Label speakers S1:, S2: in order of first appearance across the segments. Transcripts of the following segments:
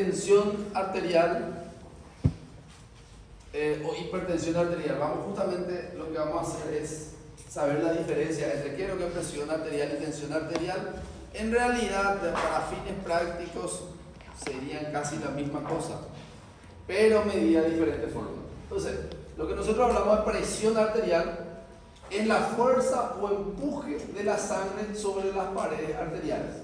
S1: Tensión arterial o hipertensión arterial. Justamente lo que vamos a hacer es saber la diferencia entre qué es lo que es presión arterial y tensión arterial. En realidad, para fines prácticos, serían casi la misma cosa, pero medida de diferente forma. Entonces, lo que nosotros hablamos de presión arterial es la fuerza o empuje de la sangre sobre las paredes arteriales.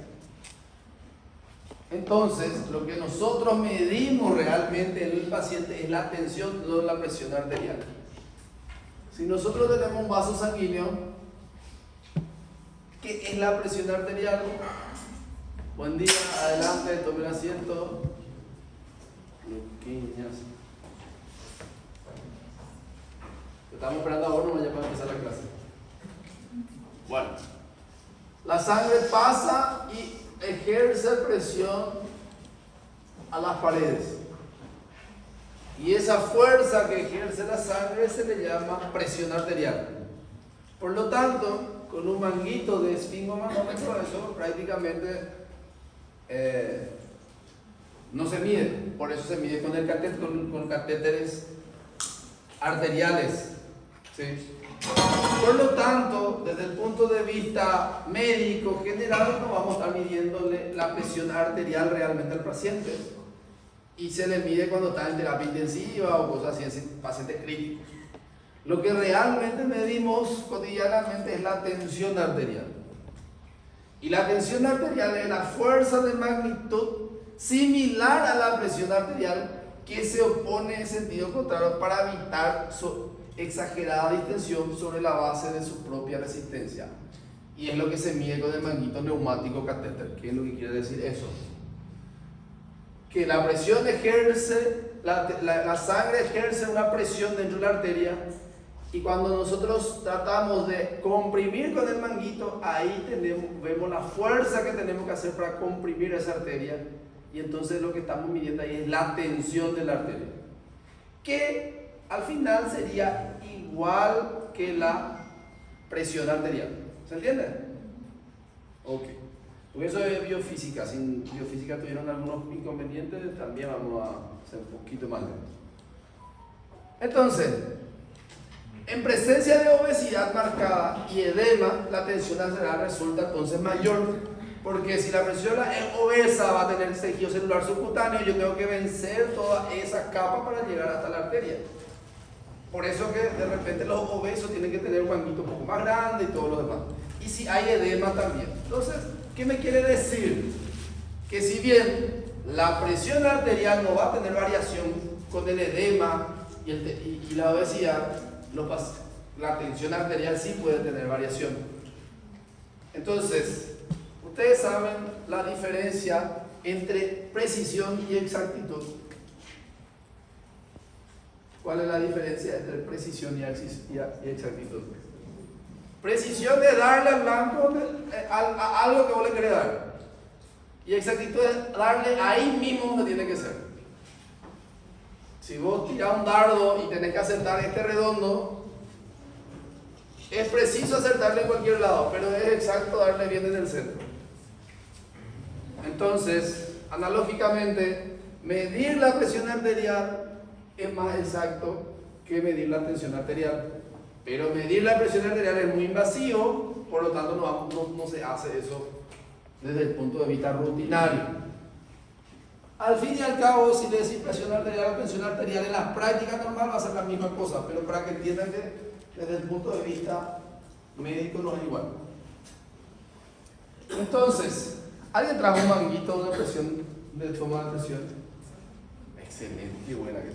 S1: Entonces, lo que nosotros medimos realmente en el paciente es la tensión, no la presión arterial. Si nosotros tenemos un vaso sanguíneo, ¿qué es la presión arterial? Buen día, adelante, tomen asiento. Estamos esperando ahora, no ya para empezar la clase. Bueno, la sangre pasa y ejerce presión a las paredes. Y esa fuerza que ejerce la sangre se le llama presión arterial. Por lo tanto, con un manguito de esfingomanómetro, eso prácticamente no se mide. Por eso se mide con catéteres arteriales. ¿Sí? Por lo tanto, desde el punto de vista médico general, no vamos a estar midiéndole la presión arterial realmente al paciente. Y se le mide cuando está en terapia intensiva o cosas así, en pacientes críticos. Lo que realmente medimos cotidianamente es la tensión arterial. Y la tensión arterial es la fuerza de magnitud similar a la presión arterial que se opone en sentido contrario para evitar exagerada distensión sobre la base de su propia resistencia. Y es lo que se mide con el manguito neumático catéter. ¿Qué es lo que quiere decir eso? Que la presión ejerce, la sangre ejerce una presión dentro de la arteria, y cuando nosotros tratamos de comprimir con el manguito, ahí vemos la fuerza que tenemos que hacer para comprimir esa arteria, y entonces lo que estamos midiendo ahí es la tensión de la arteria, que al final sería igual que la presión arterial. ¿Se entiende? Ok. Porque eso es biofísica. Sin biofísica tuvieron algunos inconvenientes, también vamos a hacer un poquito más lento. Entonces, en presencia de obesidad marcada y edema, la tensión arterial resulta entonces mayor. Porque si la persona es obesa, va a tener tejido celular subcutáneo, yo tengo que vencer toda esa capa para llegar hasta la arteria. Por eso que de repente los obesos tienen que tener un manguito un poco más grande y todo lo demás. Y si hay edema también. Entonces, ¿qué me quiere decir? Que si bien la presión arterial no va a tener variación con el edema y la obesidad, la tensión arterial sí puede tener variación. Entonces, ustedes saben la diferencia entre precisión y exactitud. ¿Cuál es la diferencia entre precisión y exactitud? Precisión es darle al blanco a algo que vos le querés dar. Y exactitud es darle ahí mismo donde tiene que ser. Si vos tirás un dardo y tenés que acertar este redondo, es preciso acertarle en cualquier lado, pero es exacto darle bien en el centro. Entonces, analógicamente, medir la presión arterial es más exacto que medir la tensión arterial. Pero medir la presión arterial es muy invasivo, por lo tanto no se hace eso desde el punto de vista rutinario. Al fin y al cabo, si le decís presión arterial o tensión arterial, en la práctica normal va a ser la misma cosa, pero para que entiendan que desde el punto de vista médico no es igual. Entonces, ¿alguien trajo un manguito de presión, de toma de presión? Excelente, qué buena que es.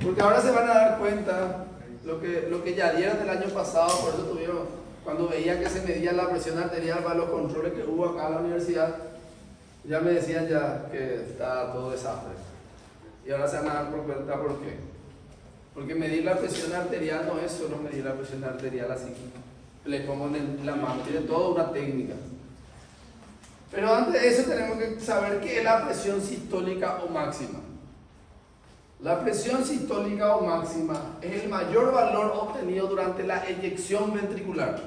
S1: Porque ahora se van a dar cuenta lo que ya dieron el año pasado, por eso tuvieron, cuando veía que se medía la presión arterial para los controles que hubo acá en la universidad, ya me decían ya que está todo desastre. Y ahora se van a dar por cuenta por qué. Porque medir la presión arterial no es solo medir la presión arterial así, le pongo en la mano, tiene toda una técnica. Pero antes de eso tenemos que saber qué es la presión sistólica o máxima. La presión sistólica o máxima es el mayor valor obtenido durante la eyección ventricular.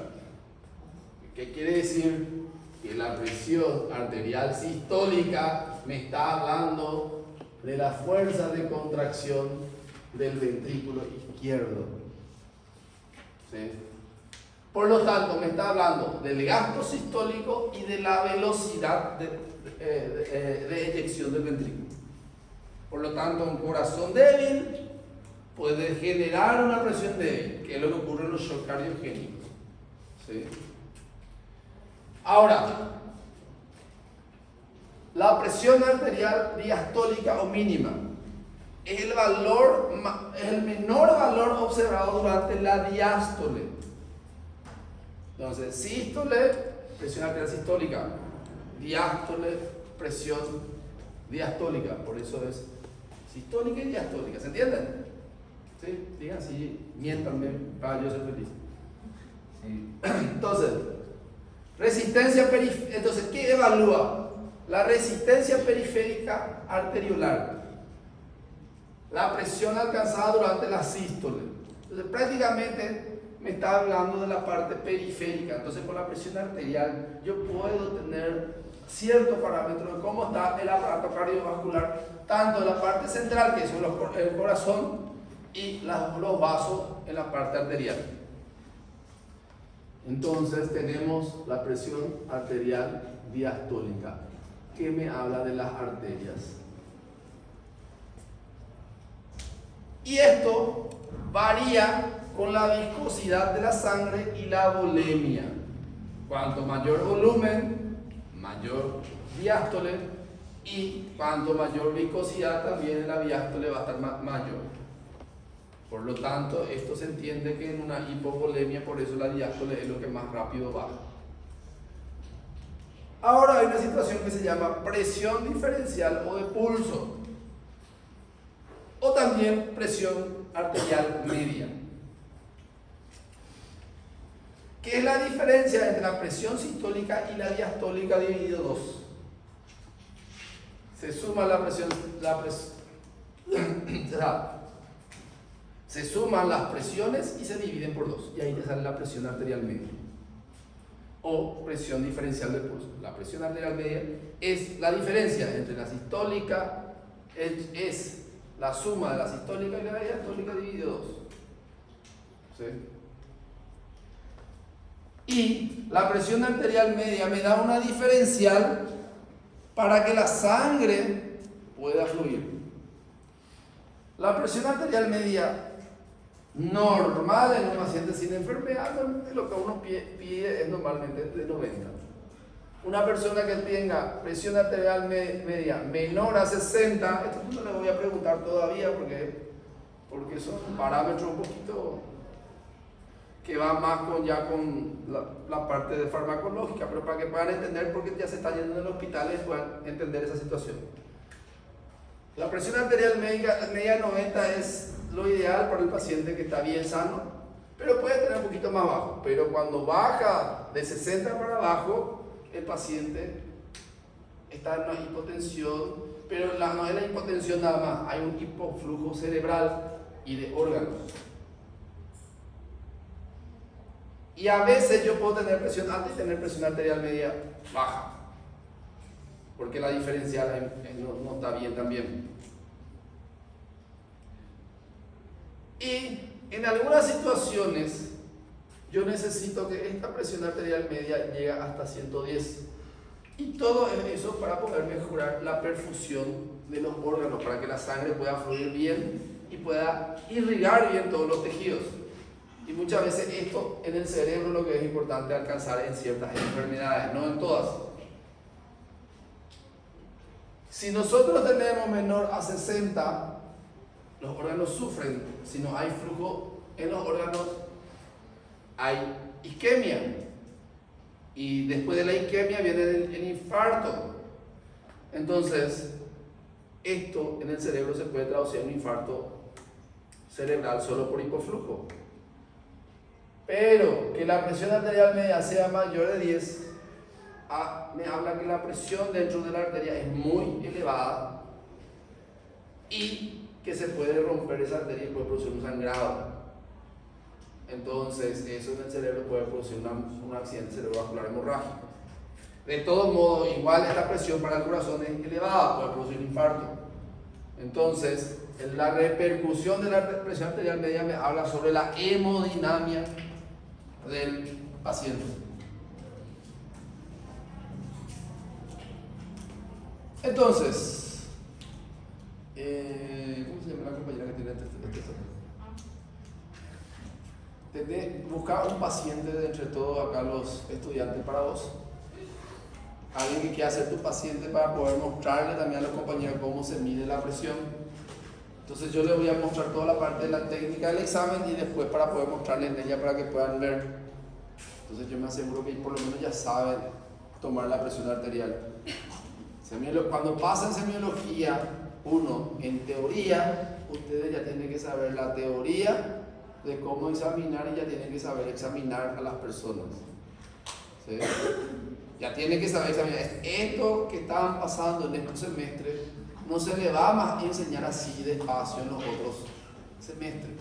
S1: ¿Qué quiere decir? que la presión arterial sistólica me está hablando de la fuerza de contracción del ventrículo izquierdo. ¿Sí? Por lo tanto, me está hablando del gasto sistólico y de la velocidad de eyección del ventrículo. Por lo tanto, un corazón débil puede generar una presión débil, que es lo que ocurre en los shocks cardiogénicos. ¿Sí? Ahora, la presión arterial diastólica o mínima es el menor valor observado durante la diástole. Entonces, sístole, presión arterial sistólica; diástole, presión diastólica. Por eso es sistólica y diastólica. ¿Se entienden? ¿Sí? Digan así, miéntanme para yo ser feliz. Sí. Entonces, resistencia periférica. Entonces, ¿qué evalúa? La resistencia periférica arteriolar, la presión alcanzada durante la sístole. Entonces, prácticamente me está hablando de la parte periférica. Entonces, con la presión arterial yo puedo tener ciertos parámetros de cómo está el aparato cardiovascular, tanto en la parte central, que son el corazón, y los vasos en la parte arterial. Entonces tenemos la presión arterial diastólica, que me habla de las arterias. Y esto varía con la viscosidad de la sangre y la volemia. Cuanto mayor volumen, mayor diástole, y cuanto mayor viscosidad, también la diástole va a estar mayor. Por lo tanto, esto se entiende que en una hipovolemia, por eso la diástole es lo que más rápido baja. Ahora hay una situación que se llama presión diferencial o de pulso, o también presión arterial media. ¿Qué es la diferencia entre la presión sistólica y la diastólica dividido 2? Se suma se suman las presiones y se dividen por 2, y ahí te sale la presión arterial media o presión diferencial del pulso. La presión arterial media es la diferencia entre la sistólica, es la suma de la sistólica y la diastólica dividido 2. ¿Sí? Y la presión arterial media me da una diferencial para que la sangre pueda fluir. La presión arterial media normal en un paciente sin enfermedad, lo que uno pide es normalmente de 90. Una persona que tenga presión arterial media menor a 60, esto no le voy a preguntar todavía porque son parámetros un poquito que va más con la parte de farmacológica, pero para que puedan entender, porque ya se está yendo en el hospital y puedan entender esa situación. La presión arterial media 90 es lo ideal para el paciente que está bien sano, pero puede tener un poquito más bajo. Pero cuando baja de 60 para abajo, el paciente está en una hipotensión, pero no es la hipotensión nada más, hay un hipoflujo cerebral y de órganos. Y a veces yo puedo tener presión alta y tener presión arterial media baja, porque la diferencial no está bien también. Y en algunas situaciones yo necesito que esta presión arterial media llegue hasta 110. Y todo eso para poder mejorar la perfusión de los órganos, para que la sangre pueda fluir bien y pueda irrigar bien todos los tejidos. Y muchas veces esto en el cerebro es lo que es importante alcanzar en ciertas enfermedades, no en todas. Si nosotros tenemos menor a 60, los órganos sufren. Si no hay flujo en los órganos, hay isquemia. Y después de la isquemia viene el infarto. Entonces, esto en el cerebro se puede traducir en un infarto cerebral solo por hipoflujo. Pero que la presión arterial media sea mayor de 10, me habla que la presión dentro de la arteria es muy elevada y que se puede romper esa arteria y puede producir un sangrado. Entonces, eso en el cerebro puede producir un accidente cerebrovascular hemorrágico. De todos modos, igual esta presión para el corazón es elevada, puede producir infarto. Entonces, la repercusión de la presión arterial media me habla sobre la hemodinamia del paciente. Entonces, ¿cómo se llama la compañera que tiene busca un paciente de entre todos acá los estudiantes para vos? Alguien que quiera ser tu paciente para poder mostrarle también a los compañeros cómo se mide la presión. Entonces yo les voy a mostrar toda la parte de la técnica del examen y después para poder mostrarles en ella para que puedan ver. Entonces yo me aseguro que por lo menos ya saben tomar la presión arterial. Cuando pasan semiología 1 en teoría, ustedes ya tienen que saber la teoría de cómo examinar y ya tienen que saber examinar a las personas. ¿Sí? Ya tienen que saber examinar. Esto que estaban pasando en estos semestres no se le va más a enseñar así despacio en los otros semestres.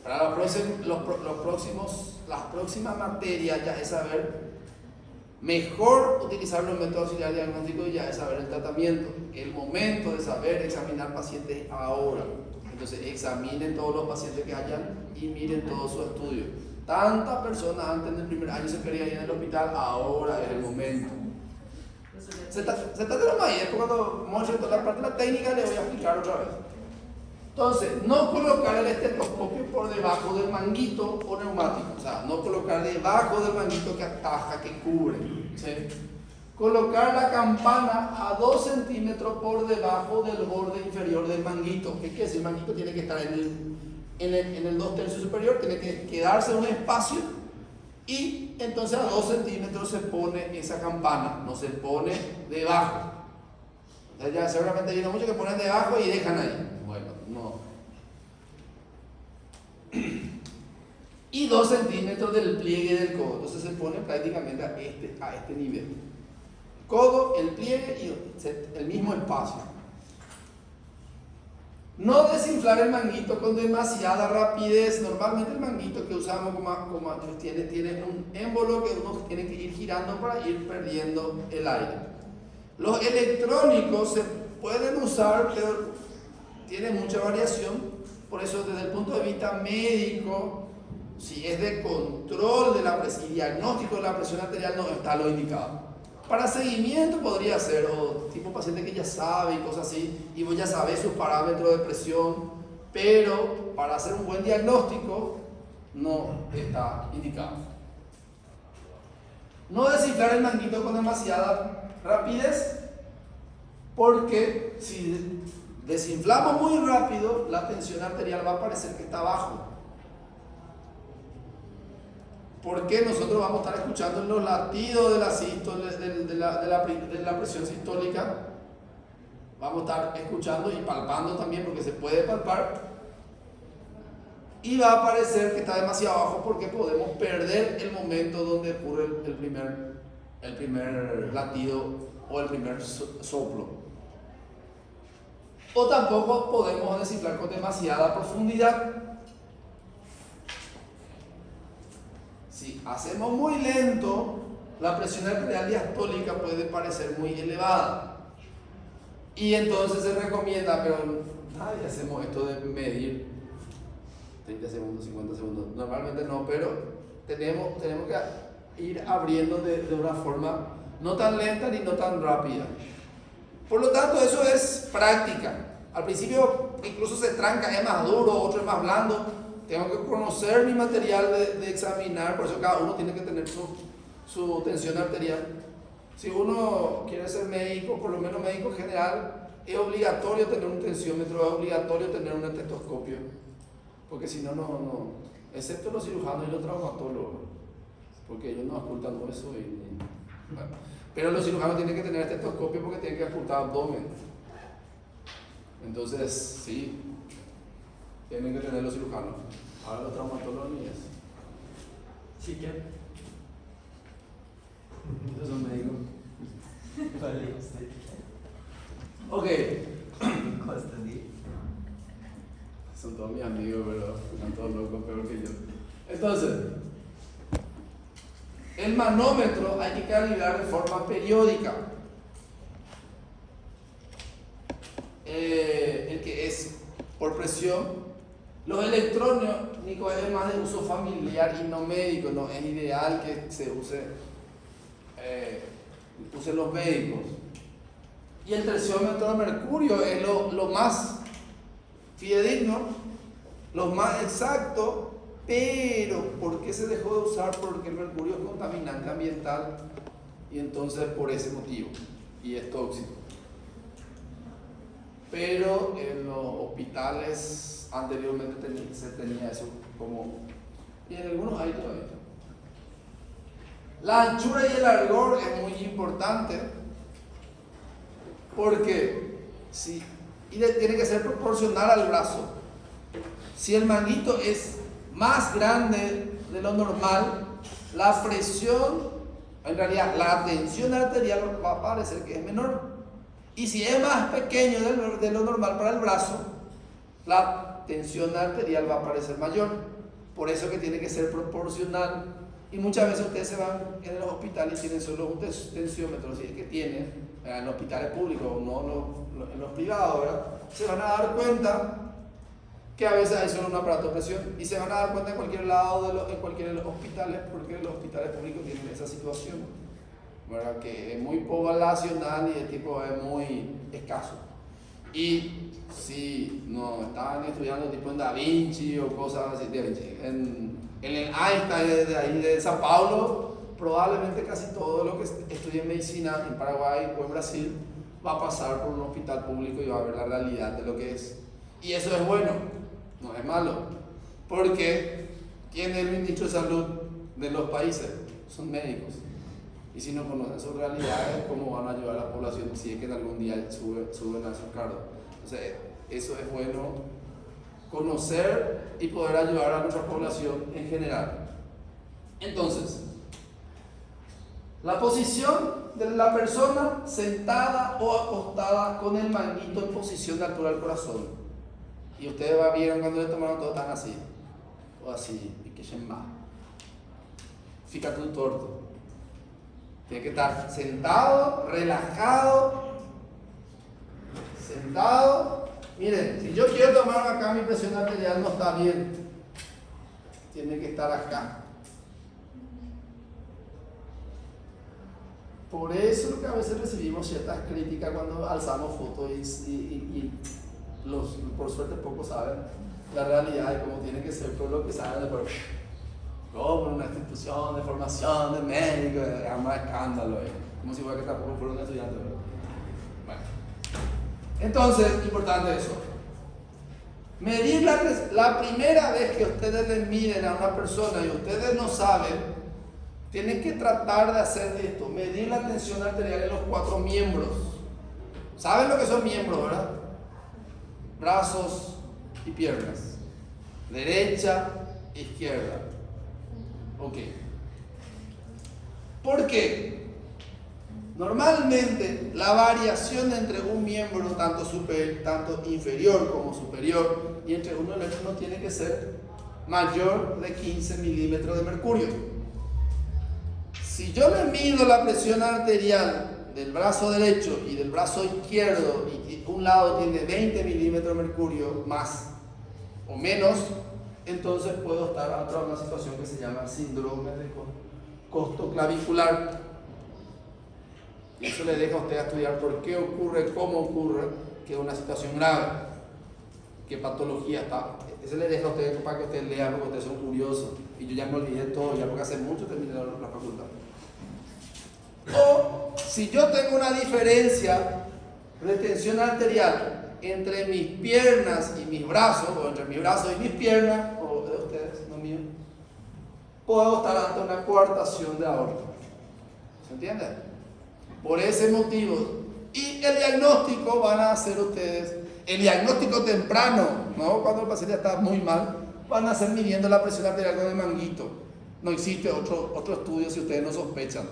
S1: Para las próximas materias ya es saber mejor utilizar los métodos auxiliares diagnósticos y ya es saber el tratamiento. El momento de saber examinar pacientes ahora. Entonces examinen todos los pacientes que hayan y miren todo su estudio. Tantas personas antes del primer año se querían ir al hospital, ahora es el momento. Se está de la maíz, cuando muestre toda la parte de la técnica le voy a explicar otra vez. Entonces, no colocar el estetoscopio por debajo del manguito o neumático, o sea, no colocar debajo del manguito que ataja, que cubre. ¿Sí? Colocar la campana a 2 centímetros por debajo del borde inferior del manguito. ¿Qué quiere decir? El manguito tiene que estar en el 2/3 superior, tiene que quedarse un espacio y entonces a 2 centímetros se pone esa campana, no se pone debajo. Entonces ya seguramente viene mucho que ponen debajo y dejan ahí. Bueno, no. Y 2 centímetros del pliegue del codo, entonces se pone prácticamente a este nivel. Codo, el pliegue y el mismo espacio. No desinflar el manguito con demasiada rapidez. Normalmente el manguito que usamos como tiene un émbolo que uno tiene que ir girando para ir perdiendo el aire. Los electrónicos se pueden usar, pero tienen mucha variación. Por eso desde el punto de vista médico, si es de control de la presión y diagnóstico de la presión arterial, no está lo indicado. Para seguimiento podría ser, o tipo paciente que ya sabe y cosas así, y vos ya sabés sus parámetros de presión, pero para hacer un buen diagnóstico no está indicado. No desinflar el manguito con demasiada rapidez, porque si desinflamos muy rápido, la tensión arterial va a parecer que está abajo. Porque nosotros vamos a estar escuchando los latidos de la sístole, de la presión sistólica. Vamos a estar escuchando y palpando también, porque se puede palpar. Y va a parecer que está demasiado abajo porque podemos perder el momento donde ocurre el primer latido o el primer soplo. O tampoco podemos desinflar con demasiada profundidad. Si hacemos muy lento, la presión arterial diastólica puede parecer muy elevada. Y entonces se recomienda, pero nadie hacemos esto de medir 30 segundos, 50 segundos. Normalmente no, pero tenemos que ir abriendo de una forma no tan lenta ni no tan rápida. Por lo tanto, eso es práctica. Al principio incluso se tranca, es más duro, otro es más blando. Tengo que conocer mi material de examinar, por eso cada uno tiene que tener su tensión arterial. Si uno quiere ser médico, por lo menos médico general, es obligatorio tener un tensiómetro, es obligatorio tener un estetoscopio, porque si no, no, excepto los cirujanos y los traumatólogos, porque ellos no ocultan eso. Bueno. Pero los cirujanos tienen que tener estetoscopio porque tienen que ocultar abdomen. Entonces, sí, tienen que tener los cirujanos. Ahora los traumatólogos ni eso.
S2: Sí, ¿qué?
S1: Ellos son médicos.
S2: Vale, sí.
S1: Ok.
S2: Constantí.
S1: Son todos mis amigos, pero están todos locos, peor que yo. Entonces, El manómetro hay que calibrar de forma periódica. El que es por presión. Los electrónicos es más de uso familiar y no médico, no es ideal que se usen los médicos. Y el tensiómetro de mercurio es lo más fidedigno, lo más exacto, pero ¿por qué se dejó de usar? Porque el mercurio es contaminante ambiental y entonces por ese motivo, y es tóxico. Pero en los hospitales anteriormente se tenía eso como, y en algunos hay todavía. La anchura y el largor es muy importante porque tiene que ser proporcional al brazo. Si el manguito es más grande de lo normal, la presión, en realidad la tensión arterial va a parecer que es menor. Y si es más pequeño de lo normal para el brazo, la tensión arterial va a parecer mayor. Por eso que tiene que ser proporcional. Y muchas veces ustedes se van en los hospitales y tienen solo un tensiómetro, si es que tienen, en los hospitales públicos o no en los privados, ¿verdad? Se van a dar cuenta que a veces hay solo un aparato de presión y se van a dar cuenta en cualquier lado en cualquiera de los hospitales, porque los hospitales públicos tienen esa situación, ¿verdad? Que es muy poblacional y el tipo es muy escaso. Y si no estaban estudiando tipo en Da Vinci o cosas así, en el Einstein de ahí de Sao Paulo, probablemente casi todo lo que estudie medicina en Paraguay o en Brasil va a pasar por un hospital público y va a ver la realidad de lo que es. Y eso es bueno, no es malo, porque ¿quién es el ministro de salud de los países? Son médicos. Y si no conocen sus realidades, ¿cómo van a ayudar a la población si es que en algún día suben a sus cargos? Entonces, eso es bueno conocer y poder ayudar a nuestra población en general. Entonces, la posición de la persona sentada o acostada con el manguito en posición de altura del corazón. Y ustedes vieron cuando le tomaron todo tan así, o así, y que se más. Fíjate un torto. Tiene que estar sentado, relajado, sentado. Miren, si yo quiero tomar acá, mi presión arterial no está bien. Tiene que estar acá. Por eso que a veces recibimos ciertas críticas cuando alzamos fotos y por suerte pocos saben la realidad de cómo tiene que ser, por lo que saben después. Como en una institución de formación de médicos, es más escándalo, como si fuera que tampoco fuera un estudiante. Bueno, entonces, importante eso. Medir la primera vez que ustedes le miden a una persona y ustedes no saben, tienen que tratar de hacer esto, medir la tensión arterial en los 4 miembros. ¿Saben lo que son miembros, verdad? Brazos y piernas. Derecha, izquierda. Ok. ¿Por qué? Normalmente la variación entre un miembro, tanto inferior como superior, y entre uno y el otro no tiene que ser mayor de 15 milímetros de mercurio. Si yo le mido la presión arterial del brazo derecho y del brazo izquierdo, y un lado tiene 20 milímetros de mercurio más o menos, entonces puedo estar ante una situación que se llama síndrome de costoclavicular. Y eso le deja a usted a estudiar por qué ocurre, cómo ocurre, que es una situación grave, qué patología está. Eso le deja a usted para que usted lea, porque ustedes son curiosos. Y yo ya me olvidé todo, ya porque hace mucho terminé la facultad. O si yo tengo una diferencia de tensión arterial entre mis piernas y mis brazos, o entre mis brazos y mis piernas, o de ustedes, no mío, puedo estar ante una coartación de aorta. ¿Se entiende? Por ese motivo. Y el diagnóstico van a hacer ustedes, el diagnóstico temprano, ¿no? Cuando el paciente está muy mal, van a hacer midiendo la presión arterial con el manguito. No existe otro estudio si ustedes no sospechan.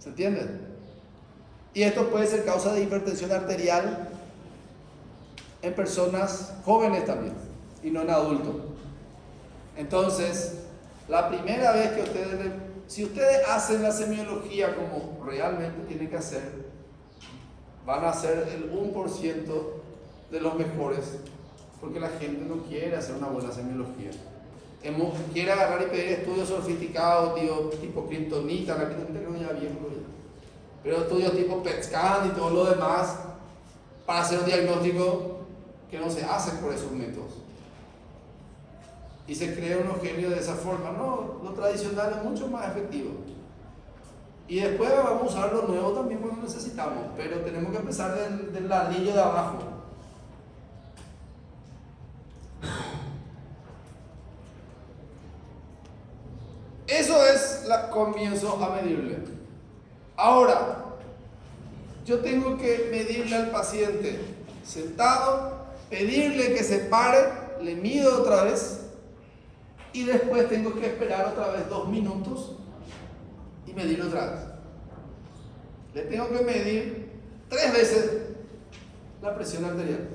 S1: ¿Se entiende? Y esto puede ser causa de hipertensión arterial en personas jóvenes también, y no en adultos. Entonces, la primera vez que ustedes si ustedes hacen la semiología como realmente tienen que hacer, van a ser el 1% de los mejores, porque la gente no quiere hacer una buena semiología. Quiere agarrar y pedir estudios sofisticados, tipo kriptonita, la kriptonita que no ya viejo, pero estudios tipo PET scan y todo lo demás para hacer un diagnóstico que no se hace por esos métodos. Y se crea un genio de esa forma. No, lo tradicional es mucho más efectivo. Y después vamos a usar lo nuevo también cuando necesitamos, pero tenemos que empezar del ladrillo de abajo. Eso es el comienzo a medirle. Ahora, yo tengo que medirle al paciente sentado, pedirle que se pare, le mido otra vez y después tengo que esperar otra vez 2 minutos y medirle otra vez. Le tengo que medir 3 veces la presión arterial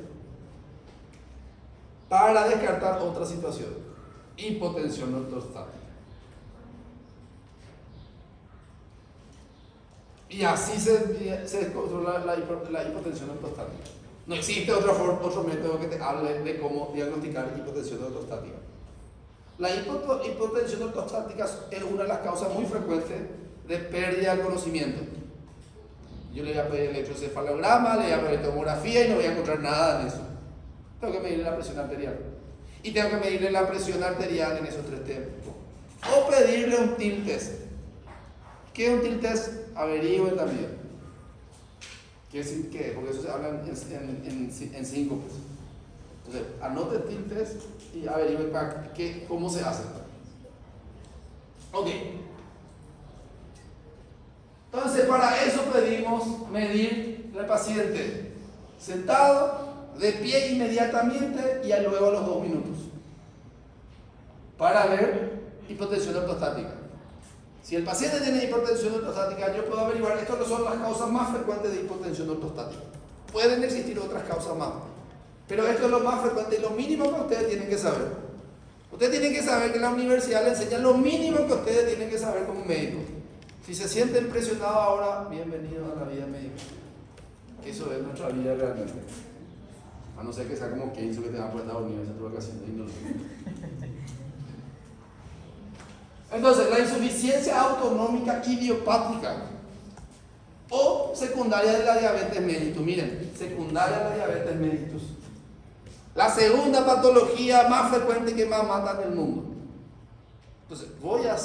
S1: para descartar otra situación, hipotensión ortostática. Y así se controla la hipotensión ortostática. No existe otro método que te hable de cómo diagnosticar hipotensión ortostática. La hipotensión ortostática es una de las causas muy frecuentes de pérdida del conocimiento. Yo le voy a pedir electroencefalograma, le voy a pedir tomografía y no voy a encontrar nada en eso. Tengo que medirle la presión arterial. Y tengo que medirle la presión arterial en esos 3 tiempos. O pedirle un TIL test. ¿Qué es un TIL test? Averigüen también. ¿Qué es? Porque eso se habla en síncopes. Entonces, anote el TIL test y averigüen cómo se hace. Ok. Entonces, para eso pedimos medir al paciente sentado, de pie inmediatamente y luego a los 2 minutos. Para ver hipotensión ortostática. Si el paciente tiene hipotensión ortostática, yo puedo averiguar, estas no son las causas más frecuentes de hipotensión ortostática. Pueden existir otras causas más, pero esto es lo más frecuente y lo mínimo que ustedes tienen que saber. Ustedes tienen que saber que la universidad les enseña lo mínimo que ustedes tienen que saber como médicos. Si se sienten presionados ahora, bienvenidos a la vida médica. Eso es nuestra vida realmente. A no ser que sea como Keynes o que te van a Estados Unidos en tu vacación. Entonces, la insuficiencia autonómica idiopática o secundaria de la diabetes mellitus. Miren, secundaria de la diabetes mellitus. La segunda patología más frecuente que más mata en el mundo. Entonces, ¿voy a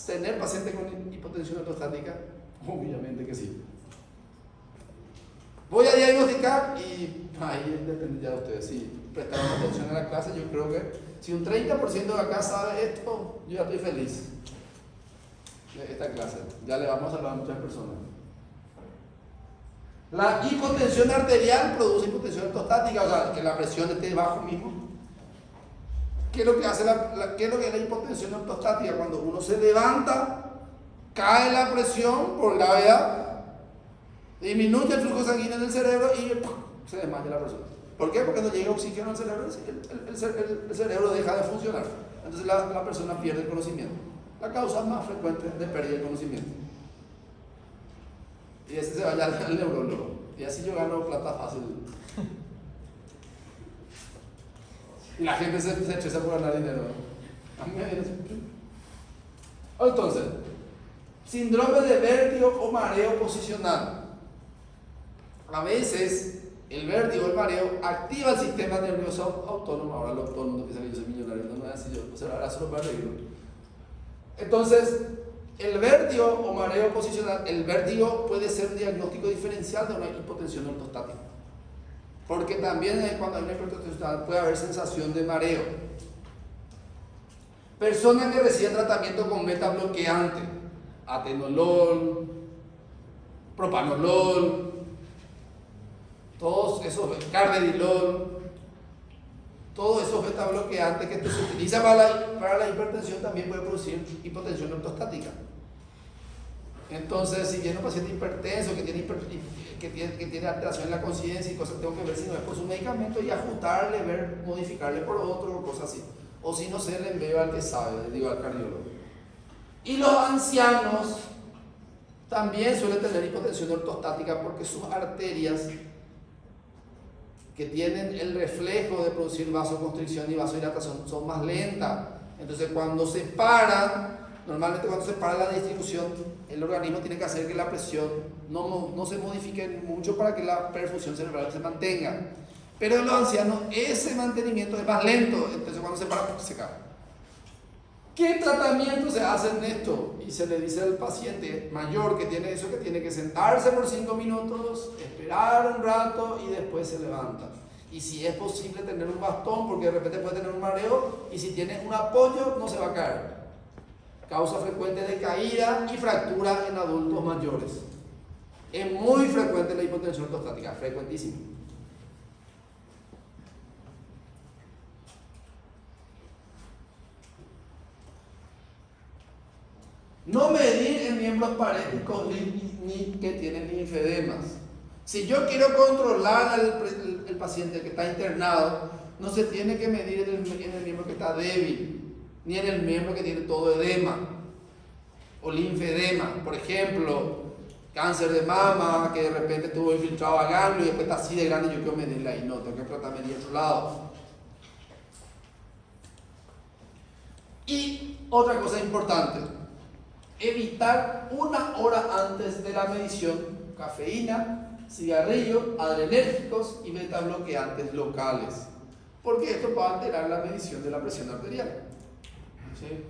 S1: tener pacientes con hipotensión ortostática? Obviamente que sí. Voy a diagnosticar y ahí depende ya de ustedes. Si prestaron atención a la clase, yo creo que si un 30% de acá sabe esto, yo ya estoy feliz de esta clase. Ya le vamos a hablar a muchas personas. La hipotensión arterial produce hipotensión ortostática, o sea, que la presión esté bajo mismo. ¿Qué es lo que hace qué es lo que es la hipotensión ortostática? Cuando uno se levanta, cae la presión por gravedad, disminuye el flujo sanguíneo en el cerebro y se desmaya la persona. ¿Por qué? Porque no llega oxígeno al cerebro, el cerebro deja de funcionar. Entonces la persona pierde el conocimiento. La causa más frecuente de pérdida de conocimiento. Y ese se vaya al neurólogo. Y así yo gano plata fácil. Y la gente se estresa por ganar dinero. A mí me viene así. Entonces, síndrome de vértigo o mareo posicional. A veces el vértigo o el mareo activa el sistema nervioso autónomo. Ahora todo el mundo piensa que yo soy millonario, no me va a decir yo, o sea, ahora solo para reírlo. Entonces, el vértigo o mareo posicional, el vértigo puede ser un diagnóstico diferencial de una hipotensión ortostática. Porque también cuando hay una hipotensión puede haber sensación de mareo. Personas que reciben tratamiento con beta bloqueante, atenolol, propanolol, todos esos, carvedilol, todos esos beta bloqueantes que se utilizan para la hipertensión también puede producir hipotensión ortostática. Entonces, si viene un paciente hipertenso que tiene alteración en la conciencia y cosas, tengo que ver si no es por su medicamento y ajustarle, modificarle por otro o cosas así. O si no sé, le envío al que sabe, le digo al cardiólogo. Y los ancianos también suelen tener hipotensión ortostática porque sus arterias, que tienen el reflejo de producir vasoconstricción y vasodilatación, son más lentas. Entonces cuando se paran, normalmente cuando se para la distribución, el organismo tiene que hacer que la presión no se modifique mucho para que la perfusión cerebral se mantenga. Pero en los ancianos ese mantenimiento es más lento, entonces cuando se para, se cae. ¿Qué tratamiento se hace en esto? Y se le dice al paciente mayor que tiene eso, que tiene que sentarse por 5 minutos, esperar un rato y después se levanta. Y si es posible tener un bastón, porque de repente puede tener un mareo, y si tiene un apoyo no se va a caer. Causa frecuente de caída y fractura en adultos mayores. Es muy frecuente la hipotensión ortostática, frecuentísimo. No medir en miembros parénticos ni que tienen linfedemas. Si yo quiero controlar al paciente que está internado, no se tiene que medir en el miembro que está débil, ni en el miembro que tiene todo edema o linfedema. Por ejemplo, cáncer de mama, que de repente tuvo infiltrado a ganglio y después está así de grande, yo quiero medirla y no, tengo que tratar de medir a otro lado. Y otra cosa importante, evitar 1 hora antes de la medición cafeína, cigarrillo, adrenérgicos y betabloqueantes locales, porque esto puede alterar la medición de la presión arterial. ¿Sí?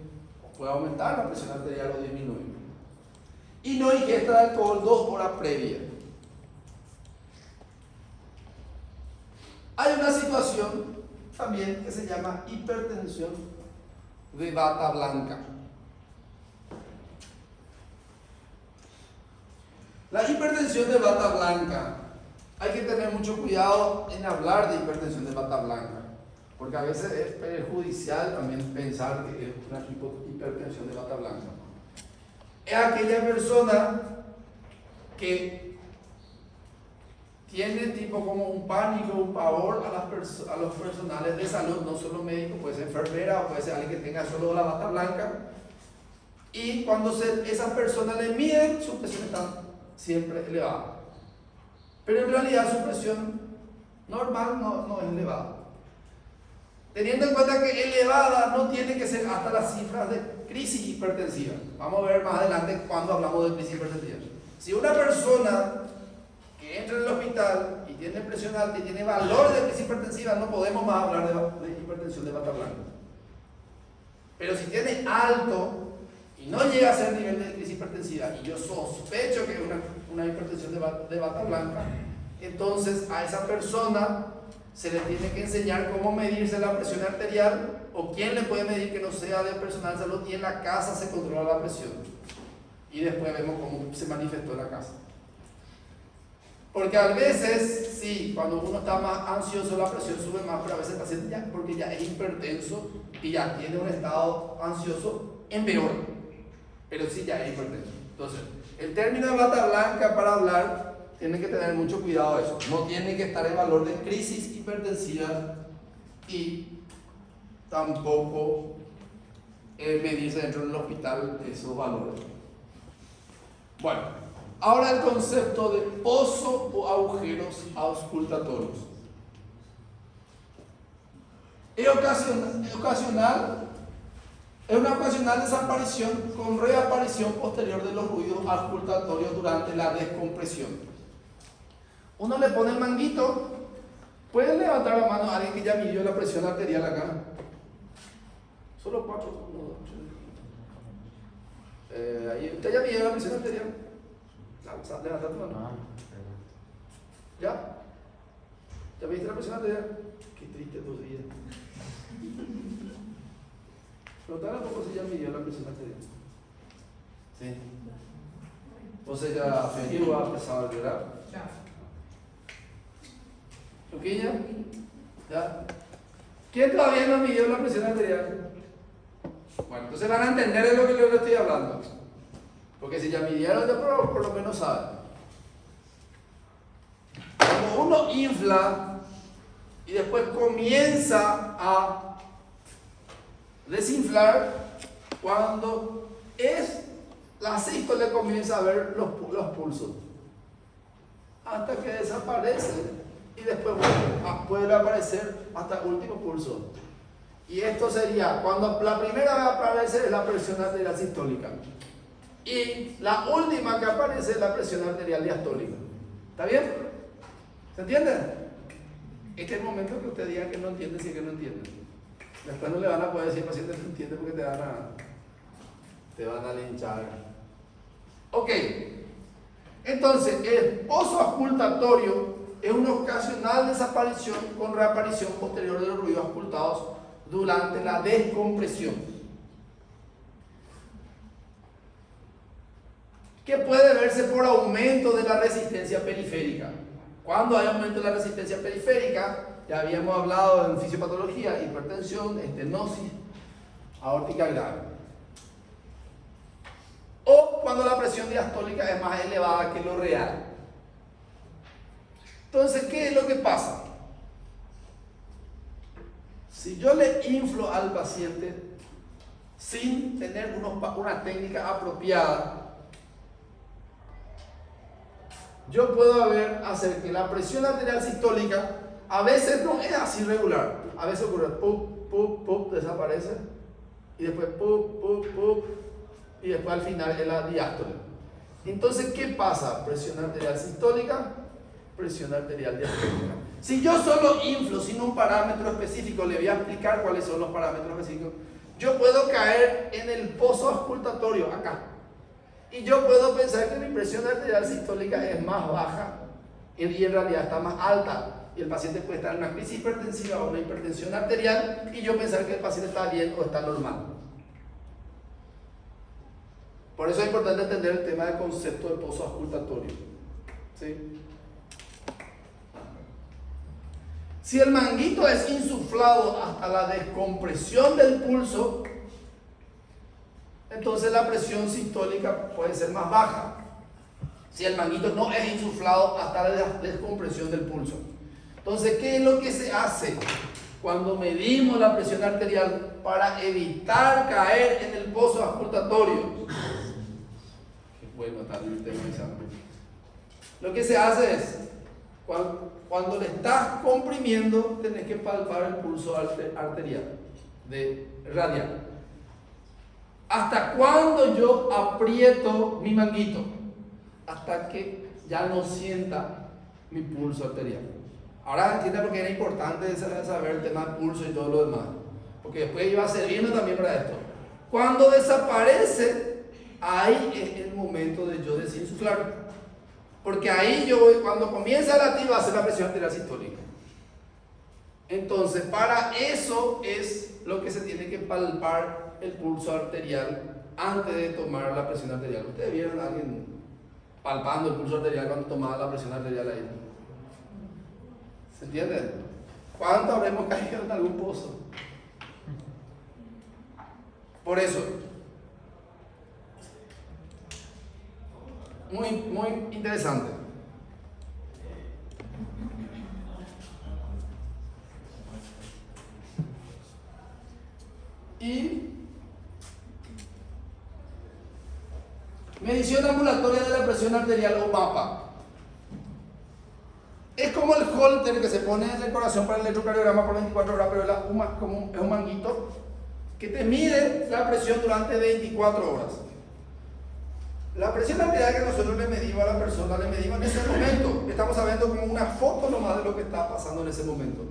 S1: Puede aumentar la presión arterial o disminuir. Y no ingesta de alcohol 2 horas previas. Hay una situación también que se llama hipertensión de bata blanca. La hipertensión de bata blanca, hay que tener mucho cuidado en hablar de hipertensión de bata blanca, porque a veces es perjudicial también pensar que es una hipertensión de bata blanca. Es aquella persona que tiene tipo como un pánico, un pavor a los personales de salud, no solo médicos, puede ser enfermera o puede ser alguien que tenga solo la bata blanca, y cuando esas personas le miden, su presión está siempre elevada, pero en realidad su presión normal no es elevada. Teniendo en cuenta que elevada no tiene que ser hasta las cifras de crisis hipertensiva. Vamos a ver más adelante cuando hablamos de crisis hipertensiva. Si una persona que entra en el hospital y tiene presión alta y tiene valores de crisis hipertensiva, no podemos más hablar de hipertensión de bata blanca. Pero si tiene alto y no llega a ser nivel de crisis hipertensiva, y yo sospecho que es una hipertensión de bata blanca, entonces a esa persona se le tiene que enseñar cómo medirse la presión arterial, o quién le puede medir que no sea de personal de salud, y en la casa se controla la presión. Y después vemos cómo se manifestó en la casa. Porque a veces, sí, cuando uno está más ansioso la presión sube más, pero a veces el paciente ya, porque ya es hipertenso y ya tiene un estado ansioso, empeora. Pero sí ya es hipertenso. Entonces, el término de bata blanca para hablar, tienen que tener mucho cuidado de eso. No tiene que estar en valor de crisis hipertensiva y tampoco medirse dentro del hospital esos valores. Bueno, ahora el concepto de pozo o agujeros auscultatorios. Es una ocasional desaparición con reaparición posterior de los ruidos auscultatorios durante la descompresión. Uno le pone el manguito. ¿Puede levantar la mano a alguien que ya midió la presión arterial acá? Solo 4. 1, 2, 3. Ahí, ¿usted ya midió la presión arterial? Levanta tu mano. ¿Ya? ¿Ya midiste la presión arterial? Qué triste tus días. Preguntale un poco si ya midió la presión arterial. Sí. Entonces ya afectivo ha empezado a llorar. ¿Luquilla? ¿Ya? ¿Quién todavía no midió la presión arterial? Bueno, entonces van a entender de lo que yo les estoy hablando. Porque si ya midieron, ya por lo menos saben. Cuando uno infla y después comienza a desinflar, cuando es la sístole, comienza a ver los pulsos hasta que desaparece y después vuelve a aparecer hasta el último pulso. Y esto sería cuando la primera vez aparece es la presión arterial sistólica y la última que aparece es la presión arterial diastólica. ¿Está bien? ¿Se entiende? Este es el momento que usted diga que no entiende, si es que no entiende. Después no le van a poder decir paciente no entiende porque te van a linchar. Ok. Entonces, el pozo auscultatorio es una ocasional desaparición con reaparición posterior de los ruidos auscultados durante la descompresión, que puede verse por aumento de la resistencia periférica. Cuando hay aumento de la resistencia periférica, ya habíamos hablado en fisiopatología, hipertensión, estenosis aórtica grave. O cuando la presión diastólica es más elevada que lo real. Entonces, ¿qué es lo que pasa? Si yo le inflo al paciente sin tener una técnica apropiada, yo puedo hacer que la presión arterial sistólica a veces no es así regular. A veces ocurre pup, pup, pup, desaparece. Y después pup, pup, pup. Y después al final es la diástole. Entonces, ¿qué pasa? Presión arterial sistólica, presión arterial diastólica. Si yo solo inflo sin un parámetro específico, le voy a explicar cuáles son los parámetros específicos. Yo puedo caer en el pozo auscultatorio, acá. Y yo puedo pensar que mi presión arterial sistólica es más baja y en realidad está más alta. Y el paciente puede estar en una crisis hipertensiva o una hipertensión arterial y yo pensar que el paciente está bien o está normal. Por eso es importante entender el tema del concepto de pozo auscultatorio. ¿Sí? Si el manguito es insuflado hasta la descompresión del pulso, entonces la presión sistólica puede ser más baja. Si el manguito no es insuflado hasta la descompresión del pulso. Entonces, ¿qué es lo que se hace cuando medimos la presión arterial para evitar caer en el pozo auscultatorio? Qué bueno está el tema de examen. Lo que se hace es, cuando le estás comprimiendo, tenés que palpar el pulso arterial, radial. ¿Hasta cuándo yo aprieto mi manguito? Hasta que ya no sienta mi pulso arterial. Ahora entiende por qué era importante saber el tema del pulso y todo lo demás. Porque después iba a servirme también para esto. Cuando desaparece, ahí es el momento de yo desinsuflar. Porque ahí cuando comienza a latir, va a ser la presión arterial sistólica. Entonces, para eso es lo que se tiene que palpar el pulso arterial antes de tomar la presión arterial. ¿Ustedes vieron a alguien palpando el pulso arterial cuando tomaba la presión arterial ahí? ¿Se entiende? ¿Cuánto habremos caído en algún pozo? Por eso, muy, muy interesante. Y medición ambulatoria de la presión arterial o mapa. Es como el holter que se pone en el corazón para el electrocardiograma por 24 horas, pero es un manguito que te mide la presión durante 24 horas. La presión arterial que nosotros le medimos a la persona, le medimos en ese momento. Estamos sabiendo como una foto nomás de lo que está pasando en ese momento.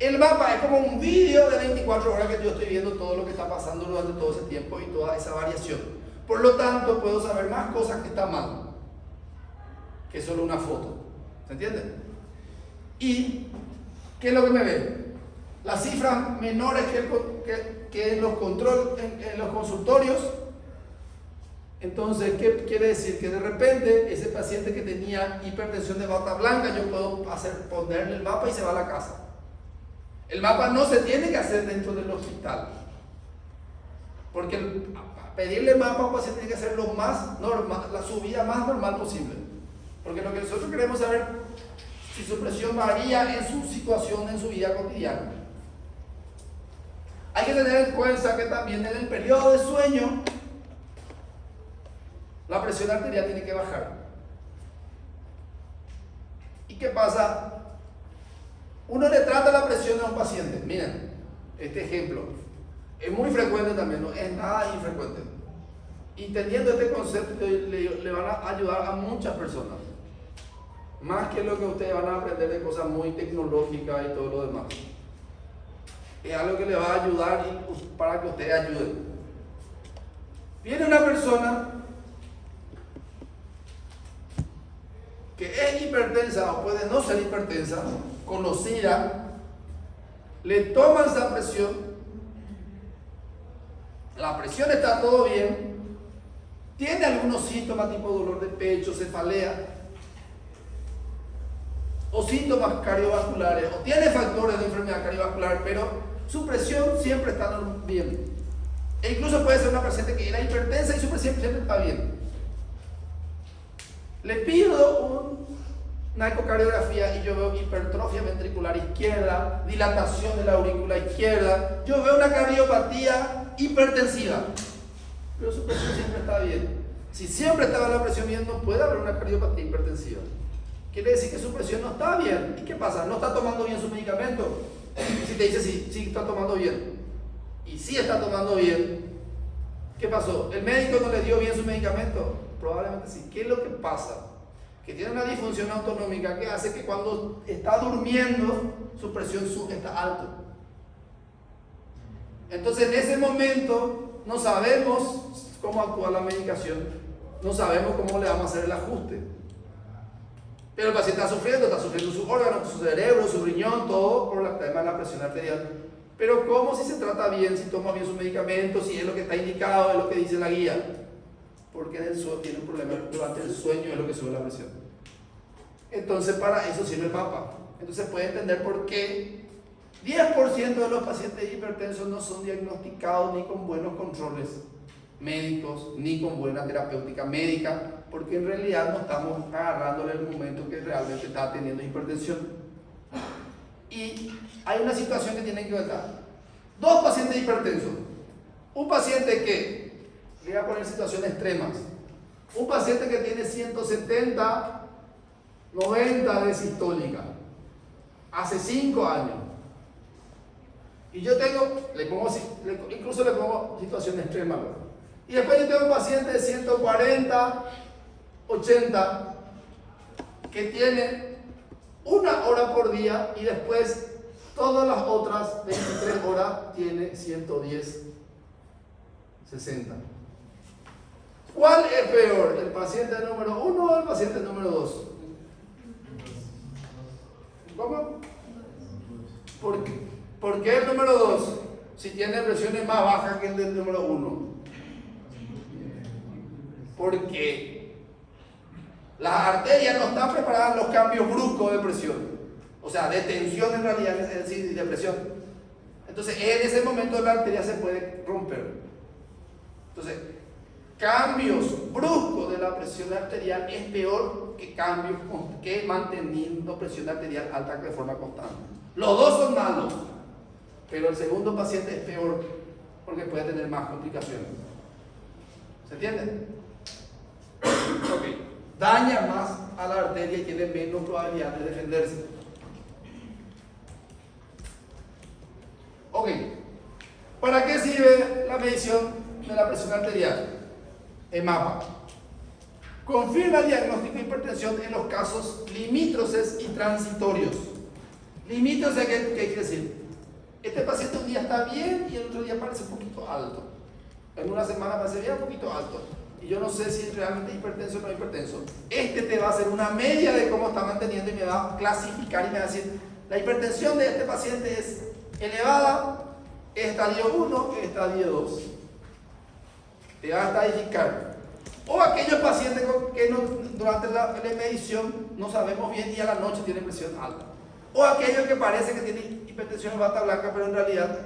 S1: El mapa es como un vídeo de 24 horas que yo estoy viendo todo lo que está pasando durante todo ese tiempo y toda esa variación. Por lo tanto, puedo saber más cosas que están mal que solo una foto. ¿Se entiende? ¿Y qué es lo que me ve? Las cifras menores que en los en los consultorios. Entonces, ¿qué quiere decir? Que de repente ese paciente que tenía hipertensión de bata blanca, yo puedo ponerle el mapa y se va a la casa. El mapa no se tiene que hacer dentro del hospital, porque pedirle mapa a un paciente tiene que ser lo más normal, su vida más normal posible, porque lo que nosotros queremos saber si su presión varía en su situación, en su vida cotidiana. Hay que tener en cuenta que también en el periodo de sueño la presión arterial tiene que bajar. ¿Y qué pasa? Uno le trata la presión a un paciente. Miren, este ejemplo es muy frecuente también, no es nada infrecuente. Y teniendo este concepto le van a ayudar a muchas personas. Más que lo que ustedes van a aprender de cosas muy tecnológicas y todo lo demás. Es algo que le va a ayudar para que ustedes ayuden. Viene una persona que es hipertensa o puede no ser hipertensa, conocida, le toman esa presión, la presión está todo bien, tiene algunos síntomas tipo dolor de pecho, cefalea, o síntomas cardiovasculares, o tiene factores de enfermedad cardiovascular, pero su presión siempre está bien. E incluso puede ser una paciente que era hipertensa y su presión siempre está bien. Le pido una ecocardiografía y yo veo hipertrofia ventricular izquierda, dilatación de la aurícula izquierda, yo veo una cardiopatía hipertensiva, pero su presión siempre está bien. Si siempre estaba la presión bien, no puede haber una cardiopatía hipertensiva. Quiere decir que su presión no está bien. ¿Y qué pasa? ¿No está tomando bien su medicamento? Si te dice sí está tomando bien, y sí está tomando bien, ¿qué pasó? ¿El médico no le dio bien su medicamento? Probablemente sí. ¿Qué es lo que pasa? Que tiene una disfunción autonómica que hace que cuando está durmiendo su presión está alta. Entonces en ese momento no sabemos cómo actúa la medicación, no sabemos cómo le vamos a hacer el ajuste. Pero el paciente está sufriendo sus órganos, su cerebro, su riñón, todo por el tema de la presión arterial. Pero ¿cómo si se trata bien, si toma bien sus medicamentos, si es lo que está indicado, es lo que dice la guía? Porque en el sueño tiene un problema, durante el sueño es lo que sube la presión. Entonces para eso sirve el mapa. Entonces puede entender por qué 10% de los pacientes hipertensos no son diagnosticados ni con buenos controles médicos, ni con buena terapéutica médica, porque en realidad no estamos agarrándole el momento que realmente está teniendo hipertensión. Y hay una situación que tienen que ver. Dos pacientes hipertensos. Un paciente que, le voy a poner situaciones extremas, un paciente que tiene 170, 90 de sistólica, hace 5 años. Y yo tengo, incluso le pongo situaciones extremas. Y después yo tengo un paciente de 140, 80, que tiene 1 hora por día y después todas las otras 23 horas tiene 110, 60. ¿Cuál es peor? ¿El paciente número 1 o el paciente número 2? ¿Cómo? ¿Por qué el número 2 si tiene presiones más bajas que el del número 1? Porque las arterias no están preparadas a los cambios bruscos de presión, o sea, de tensión en realidad, es decir, de presión. Entonces, en ese momento la arteria se puede romper. Entonces, cambios bruscos de la presión arterial es peor que cambios que manteniendo presión arterial alta de forma constante. Los dos son malos, pero el segundo paciente es peor porque puede tener más complicaciones. ¿Se entiende? Ok. Daña más a la arteria y tiene menos probabilidad de defenderse. Ok. ¿Para qué sirve la medición de la presión arterial? EMAPA. Confirma el diagnóstico de hipertensión en los casos limítrofes y transitorios. Limítrofes, ¿qué quiere decir? Este paciente un día está bien y el otro día parece un poquito alto. En una semana parece bien un poquito alto. Y yo no sé si es realmente hipertenso o no hipertenso. Este te va a hacer una media de cómo está manteniendo y me va a clasificar y me va a decir, la hipertensión de este paciente es elevada, estadio 1, estadio 2. Te va a estadificar. O aquellos pacientes que durante la medición no sabemos bien y a la noche tienen presión alta. O aquellos que parece que tienen hipertensión en bata blanca, pero en realidad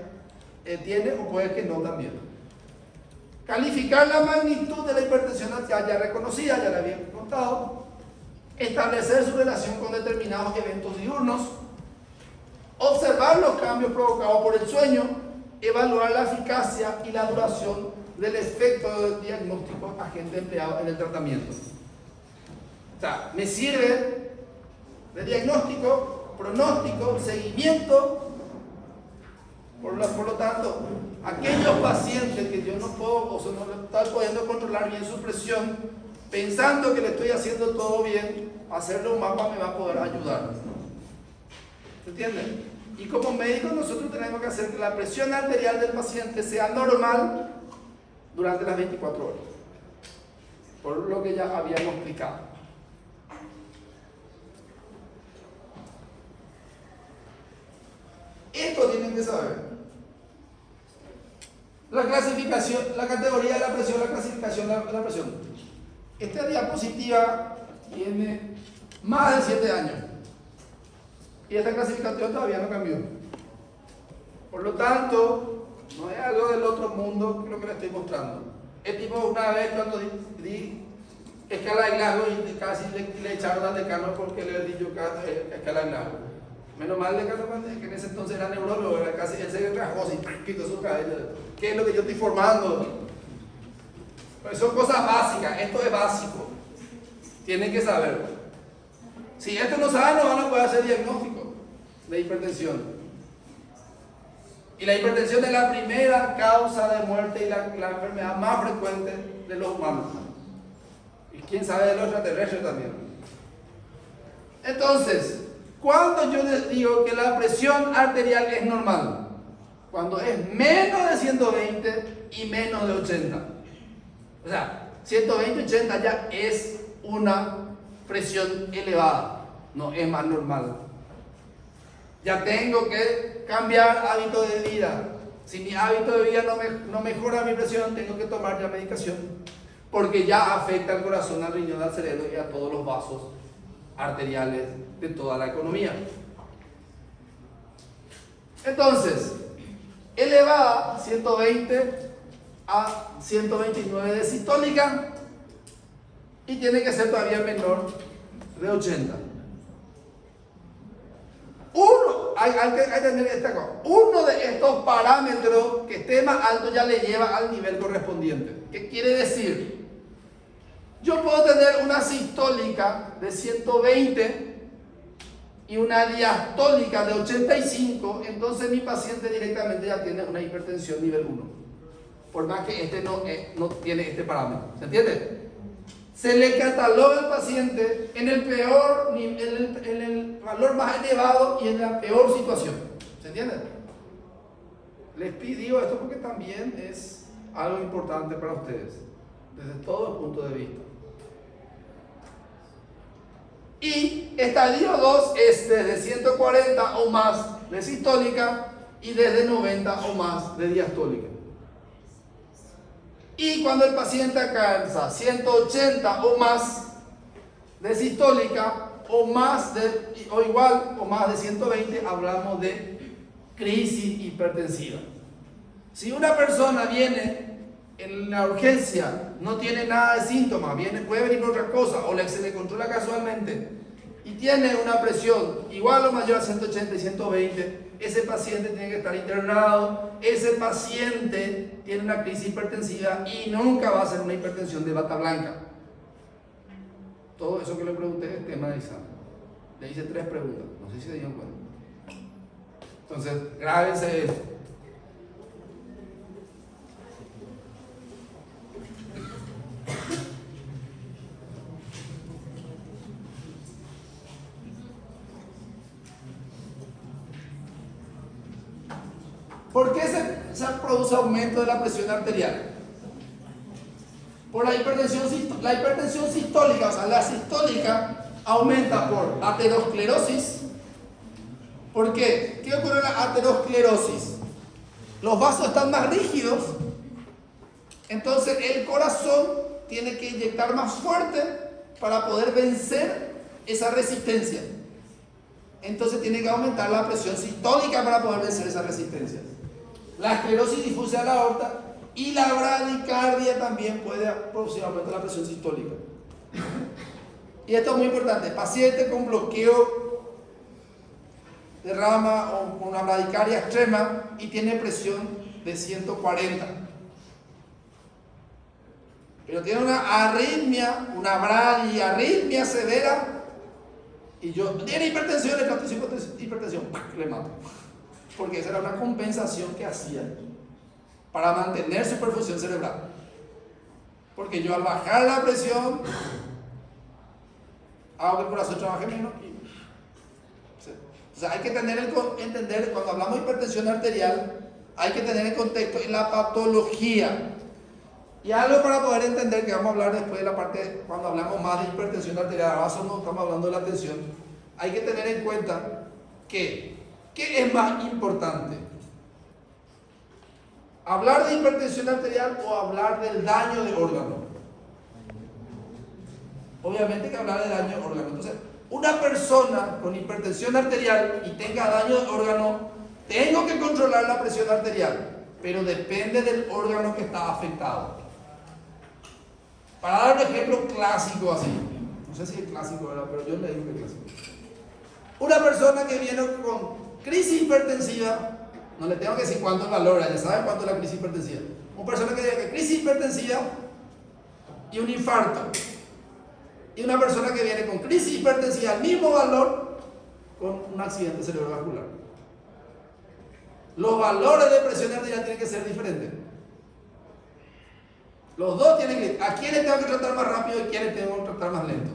S1: tiene o puede que no también. Calificar la magnitud de la hipertensión arterial ya reconocida, ya la había contado. Establecer su relación con determinados eventos diurnos. Observar los cambios provocados por el sueño. evaluar la eficacia y la duración del efecto del diagnóstico agente empleado en el tratamiento. O sea, me sirve de diagnóstico, pronóstico, seguimiento. Por lo tanto, aquellos pacientes que yo no puedo o no estoy pudiendo controlar bien su presión, pensando que le estoy haciendo todo bien, hacerle un mapa me va a poder ayudar. ¿Se entiende? Y como médicos nosotros tenemos que hacer que la presión arterial del paciente sea normal durante las 24 horas. Por lo que ya habíamos explicado. Esto tienen que saber. La clasificación, la categoría de la presión, la clasificación de la presión. Esta diapositiva tiene más de 7 años. Y esta clasificación todavía no cambió. Por lo tanto, no es algo del otro mundo que lo que le estoy mostrando. Es tipo una vez cuando di escala de Glasgow y casi le echaron al decano porque le di yo escala de Glasgow. Menos mal de que en ese entonces era neurólogo, era casi, él se rajó así, quitó su cabello. ¿Qué es lo que yo estoy formando? Pues son cosas básicas, esto es básico. Tienen que saberlo. Si esto no saben, no van a poder hacer diagnóstico de hipertensión. Y la hipertensión es la primera causa de muerte y la enfermedad más frecuente de los humanos. Y quién sabe de los extraterrestres también. Entonces, cuando yo les digo que la presión arterial es normal, cuando es menos de 120 y menos de 80. O sea, 120 y 80 ya es una presión elevada, no es más normal. Ya tengo que cambiar hábito de vida. Si mi hábito de vida no mejora mi presión, tengo que tomar ya medicación, porque ya afecta al corazón, al riñón, al cerebro y a todos los vasos arteriales de toda la economía. Entonces, elevada 120 a 129 de sistólica y tiene que ser todavía menor de 80. Uno de estos parámetros que esté más alto ya le lleva al nivel correspondiente. ¿Qué quiere decir? Yo puedo tener una sistólica de 120 y una diastólica de 85, entonces mi paciente directamente ya tiene una hipertensión nivel 1. Por más que este no tiene este parámetro. ¿Se entiende? Se le cataloga al paciente en el peor, en el valor más elevado y en la peor situación. ¿Se entiende? Les pido esto porque también es algo importante para ustedes, desde todo punto de vista. Y estadio 2 es desde 140 o más de sistólica y desde 90 o más de diastólica. Y cuando el paciente alcanza 180 o más de sistólica o igual o más de 120, hablamos de crisis hipertensiva. Si una persona viene en la urgencia, no tiene nada de síntomas, puede venir por otra cosa o se le controla casualmente y tiene una presión igual o mayor a 180 y 120, ese paciente tiene que estar internado, ese paciente tiene una crisis hipertensiva y nunca va a ser una hipertensión de bata blanca. Todo eso que le pregunté es tema de examen. Le hice 3 preguntas, no sé si se dieron cuenta. Entonces, grábense esto. ¿Por qué se produce aumento de la presión arterial? Por la hipertensión sistólica, o sea, la sistólica aumenta por aterosclerosis. ¿Por qué? ¿Qué ocurre en la aterosclerosis? Los vasos están más rígidos, entonces el corazón tiene que inyectar más fuerte para poder vencer esa resistencia. Entonces tiene que aumentar la presión sistólica para poder vencer esa resistencia. La esclerosis difusa de la aorta y la bradicardia también puede producir aumento de la presión sistólica. Y esto es muy importante. Paciente con bloqueo de rama o con una bradicardia extrema y tiene presión de 140. Pero tiene una arritmia, una bradiarritmia severa, y yo, tiene hipertensión, le trato hipertensión, le mato. Porque esa era una compensación que hacía para mantener su perfusión cerebral. Porque yo al bajar la presión, hago que el corazón trabaje menos. O sea, hay que entender, cuando hablamos de hipertensión arterial, hay que tener en contexto en la patología. Y algo para poder entender, que vamos a hablar después de la parte, cuando hablamos más de hipertensión arterial, ahora estamos hablando de la tensión, hay que tener en cuenta que, ¿qué es más importante? ¿Hablar de hipertensión arterial o hablar del daño de órgano? Obviamente que hablar de daño de órgano. Entonces, una persona con hipertensión arterial y tenga daño de órgano, tengo que controlar la presión arterial, pero depende del órgano que está afectado. Para dar un ejemplo clásico así, no sé si es clásico, ¿verdad? Pero yo le digo que es clásico. Una persona que viene con crisis hipertensiva, no le tengo que decir cuánto es valor, ya saben cuánto es la crisis hipertensiva. Una persona que tiene crisis hipertensiva y un infarto, y una persona que viene con crisis hipertensiva al mismo valor con un accidente cerebrovascular. Los valores de presión arterial tienen que ser diferentes. Los dos tienen que... ¿A quiénes tengo que tratar más rápido y a quiénes tengo que tratar más lento?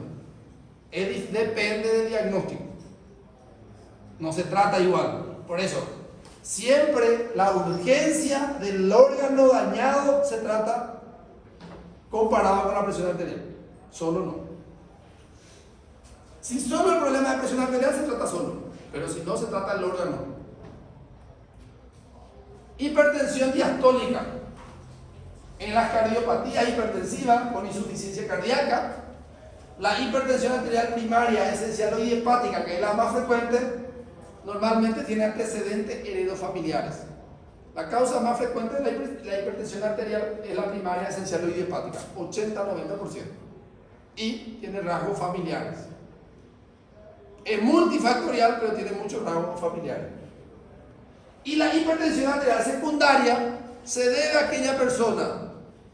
S1: Depende del diagnóstico. No se trata igual. Por eso, siempre la urgencia del órgano dañado se trata comparado con la presión arterial. Solo no. Si solo el problema de presión arterial se trata solo, pero si no se trata el órgano. Hipertensión diastólica. En las cardiopatías hipertensivas con insuficiencia cardíaca, la hipertensión arterial primaria esencial o idiopática, que es la más frecuente, normalmente tiene antecedentes heredofamiliares. La causa más frecuente de la hipertensión arterial es la primaria esencial o idiopática, 80-90%. Y tiene rasgos familiares. Es multifactorial, pero tiene muchos rasgos familiares. Y la hipertensión arterial secundaria se debe a aquella persona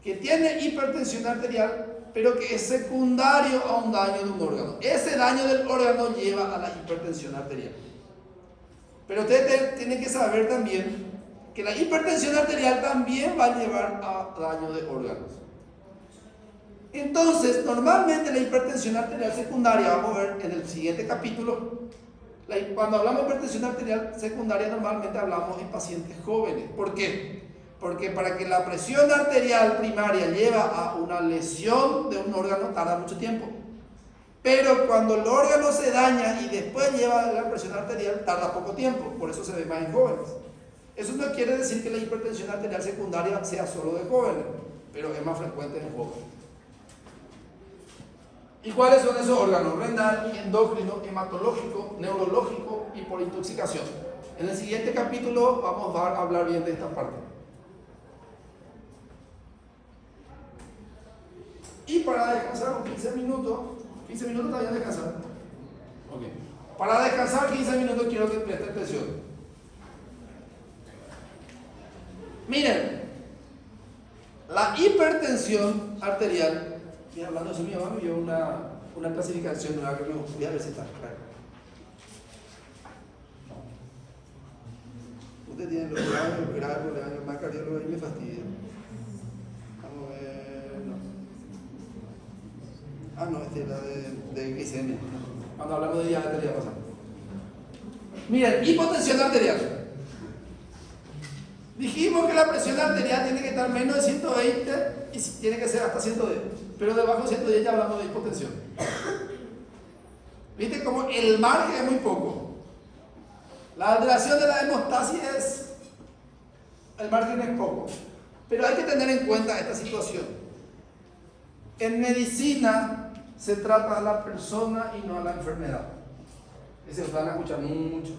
S1: que tiene hipertensión arterial, pero que es secundario a un daño de un órgano. Ese daño del órgano lleva a la hipertensión arterial. Pero ustedes tienen que saber también que la hipertensión arterial también va a llevar a daño de órganos. Entonces, normalmente la hipertensión arterial secundaria, vamos a ver en el siguiente capítulo, cuando hablamos de hipertensión arterial secundaria normalmente hablamos en pacientes jóvenes. ¿Por qué? Porque para que la presión arterial primaria lleve a una lesión de un órgano tarda mucho tiempo. Pero cuando el órgano se daña y después lleva la presión arterial tarda poco tiempo, por eso se ve más en jóvenes. Eso no quiere decir que la hipertensión arterial secundaria sea solo de jóvenes, pero es más frecuente en jóvenes. ¿Y cuáles son esos órganos? Renal, endocrino, hematológico, neurológico y por intoxicación. En el siguiente capítulo vamos a hablar bien de esta parte. Y para descansar 15 minutos está bien descansar. Okay. Para descansar 15 minutos quiero que presten atención. Miren, la hipertensión arterial, y hablando de eso, mi mamá me dio una clasificación nueva que me gustaría ver si está claro. Usted tiene los graves, más cardiólogos y me fastidia. Vamos a ver, no. Ah, no, este era de glicemia. Cuando hablamos de diabetes ya pasamos. Miren, hipotensión arterial. Dijimos que la presión arterial tiene que estar menos de 120 y tiene que ser hasta 110. Pero debajo de 110 ya hablamos de hipotensión. ¿Viste cómo el margen es muy poco? La alteración de la hemostasis el margen es poco. Pero hay que tener en cuenta esta situación. En medicina se trata a la persona y no a la enfermedad. Eso van a escuchar mucho.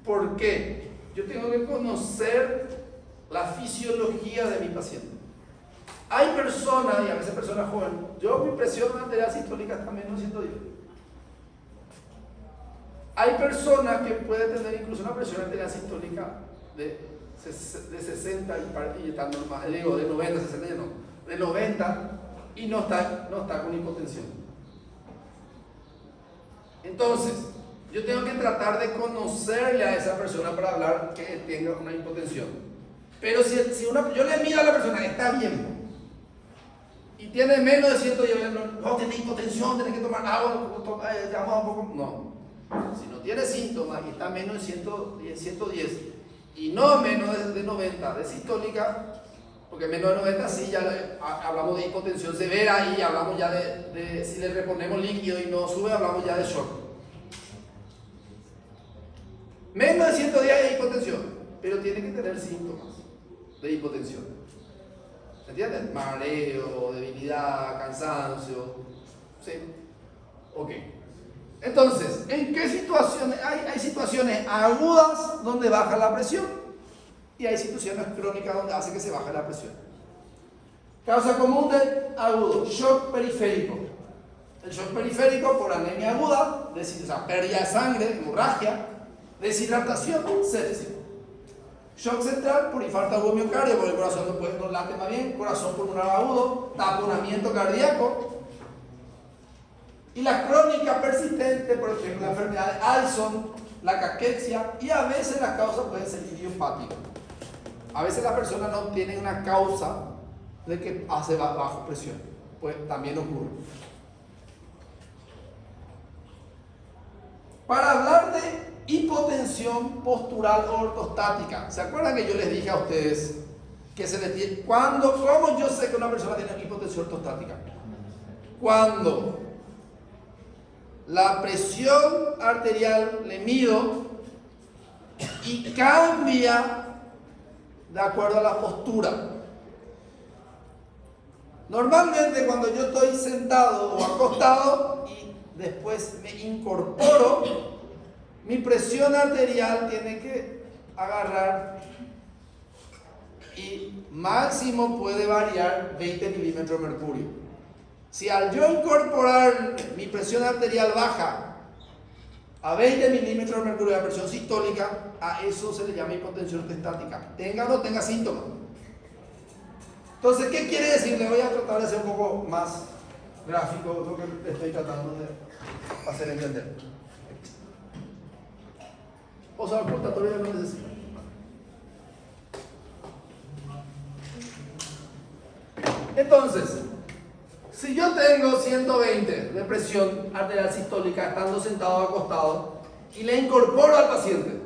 S1: ¿Por qué? Yo tengo que conocer la fisiología de mi paciente. Hay personas, y a veces personas jóvenes, mi presión arterial sistólica está menos de 110. Hay personas que pueden tener incluso una presión arterial sistólica de de 60 y está normal, digo, de 90, 60 ya no, de 90 y no está con hipotensión. Entonces, yo tengo que tratar de conocerle a esa persona para hablar que tenga una hipotensión. Pero si yo le mido a la persona que está bien y tiene menos de 110, no tiene hipotensión, tiene que tomar agua, llama un poco. No. Si no tiene síntomas y está menos de 110 y no menos de 90 de sistólica, porque menos de 90 sí ya hablamos de hipotensión severa y hablamos ya de si le reponemos líquido y no sube, hablamos ya de shock. Menos de 110 de hipotensión, pero tiene que tener síntomas de hipotensión. ¿Se entiende? Mareo, debilidad, cansancio. ¿Sí? Ok. Entonces, ¿en qué situaciones? Hay situaciones agudas donde baja la presión y hay situaciones crónicas donde hace que se baje la presión. Causa común de agudo, shock periférico. El shock periférico por anemia aguda, o sea, pérdida de sangre, hemorragia, deshidratación, sepsis. Shock central por infarto agudo miocardio, porque el corazón no late más bien, corazón pulmonar agudo, taponamiento cardíaco. Y la crónica persistente, por ejemplo, la enfermedad de Alzheimer, la caquexia, y a veces las causas pueden ser idiopáticas. A veces la persona no tiene una causa de que hace bajo presión, pues también ocurre. Para hablar de hipotensión postural ortostática, ¿se acuerdan que yo les dije a ustedes que se le tiene, cómo yo sé que una persona tiene hipotensión ortostática? Cuando la presión arterial le mido y cambia de acuerdo a la postura. Normalmente cuando yo estoy sentado o acostado y después me incorporo, mi presión arterial tiene que agarrar y máximo puede variar 20 milímetros de mercurio. Si al yo incorporar mi presión arterial baja a 20 milímetros de mercurio de la presión sistólica, a eso se le llama hipotensión ortostática. Tenga o no tenga síntomas. Entonces, ¿qué quiere decir? Le voy a tratar de ser un poco más gráfico lo que estoy tratando de hacer entender. O sea, el portatorio no necesita. Entonces, si yo tengo 120 de presión arterial sistólica estando sentado o acostado y le incorporo al paciente,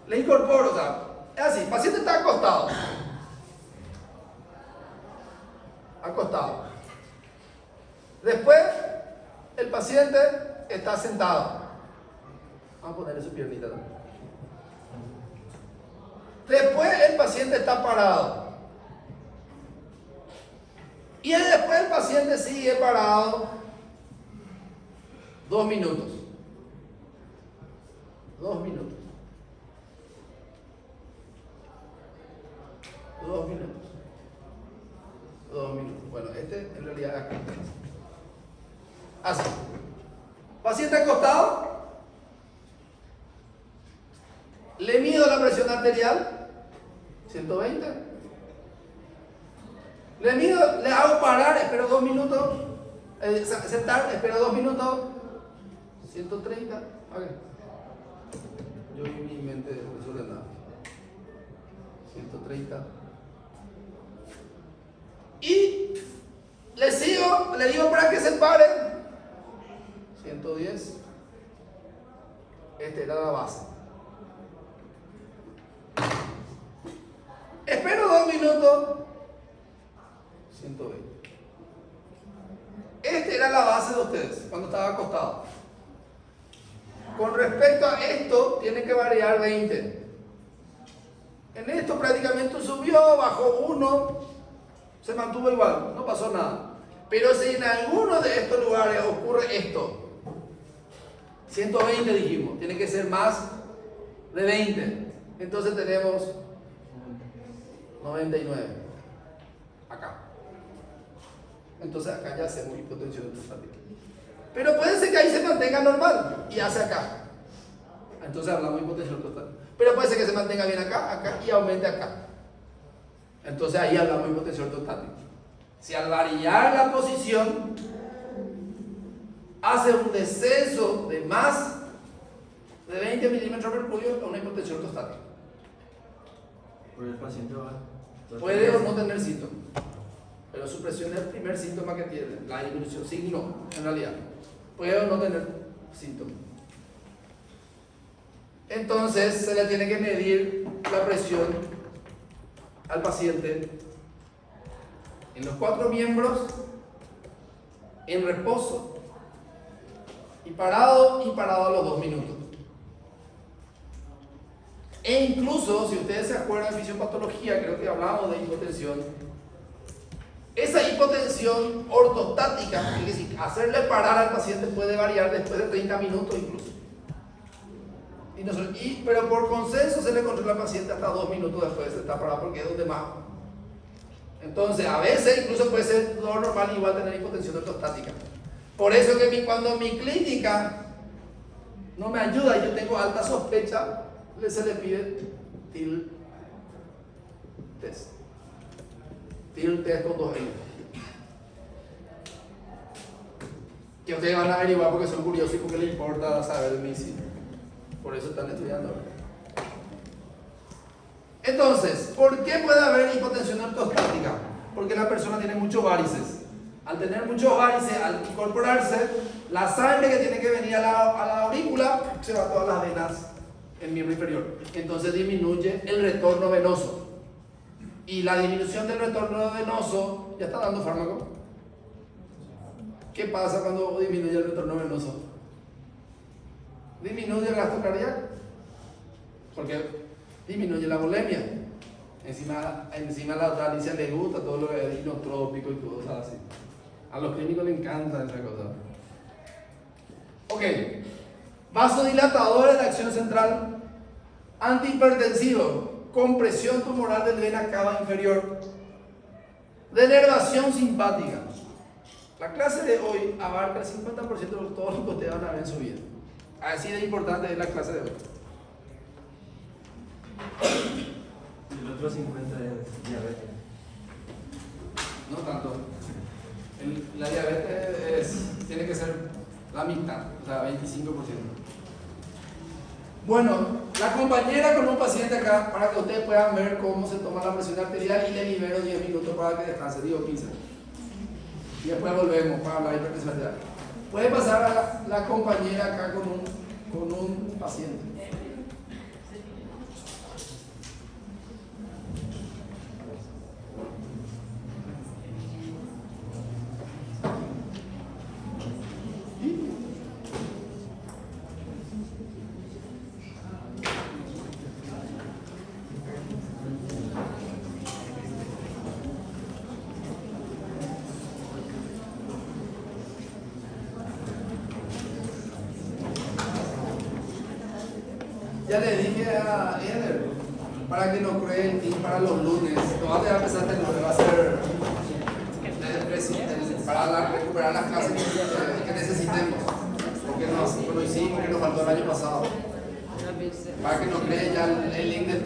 S1: o sea, es así, el paciente está acostado. Después, el paciente está sentado. Vamos a ponerle su piernita también. Después, el paciente está parado. Y después el paciente sigue parado 2 minutos. 2 minutos. 2 minutos. 2 minutos. Bueno, en realidad acá. Así. Paciente acostado. Le mido la presión arterial. 120. Le mido, le hago parar, espero 2 minutos. Sentar, espero 2 minutos. 130. Okay. Yo en mi mente desordenada. 130. Y le sigo, le digo para que se pare. 110. Esta era la base. Espero 2 minutos. 120. Esta era la base de ustedes cuando estaba acostado. Con respecto a esto, tiene que variar 20. En esto prácticamente subió, bajó 1, se mantuvo igual, no pasó nada. Pero si en alguno de estos lugares ocurre esto, 120 dijimos, tiene que ser más de 20. Entonces tenemos 99. Acá. Entonces acá ya hacemos hipotensión ortostática. Pero puede ser que ahí se mantenga normal y hace acá. Entonces hablamos de hipotensión ortostática. Pero puede ser que se mantenga bien acá, acá y aumente acá. Entonces ahí hablamos de hipotensión ortostática. Si al variar la posición hace un descenso de más de 20 milímetros de mercurio, es una hipotensión ortostática.
S2: Por el paciente va.
S1: Puede o no tener síntomas, pero supresión es el primer síntoma que tiene, la disminución, signo en realidad. Puede o no tener síntomas. Entonces se le tiene que medir la presión al paciente en los 4 miembros, en reposo y parado a los 2 minutos. E incluso, si ustedes se acuerdan de fisiopatología, creo que hablábamos de hipotensión. Esa hipotensión ortostática, es decir, hacerle parar al paciente puede variar después de 30 minutos incluso. Pero por consenso se le controla al paciente hasta 2 minutos después de estar parado porque es donde más. Entonces, a veces incluso puede ser lo normal igual tener hipotensión ortostática. Por eso que cuando mi clínica no me ayuda y yo tengo alta sospecha, se le pide TIL test. TIL test con 2 L. Que ustedes van a averiguar porque son curiosos y porque les importa saber de medicina. Por eso están estudiando. Entonces, ¿por qué puede haber hipotensión ortostática? Porque la persona tiene muchos varices. Al tener muchos varices, al incorporarse, la sangre que tiene que venir a la aurícula se va a todas las venas el miembro inferior. Entonces disminuye el retorno venoso. Y la disminución del retorno venoso, ¿ya está dando fármaco? ¿Qué pasa cuando disminuye el retorno venoso? Disminuye el gasto cardíaco, porque disminuye la volemia. Encima a la Alicia le gusta todo lo que es inotrópico y cosas así. A los clínicos les encanta esa cosa. Ok. Vasodilatadores de acción central, antihipertensivo, compresión tumoral del vena cava inferior, denervación simpática. La clase de hoy abarca el 50% de todo lo que ustedes van a ver en su vida. Así de importante es la clase de hoy.
S2: El otro 50 es diabetes.
S1: No tanto. La diabetes tiene que ser la mitad, o sea, 25%. Bueno, la compañera con un paciente acá, para que ustedes puedan ver cómo se toma la presión arterial y le libero 10 minutos para que descanse, digo 15. Y después volvemos para hablar de hipertensión arterial. Puede pasar a la compañera acá con un paciente. Ya le dije a Eder para que nos cree el team para los lunes. No va a empezar el lunes, va a ser para recuperar las clases que necesitemos. Porque no hicimos, que nos faltó el año pasado. Para que nos cree ya el link del team.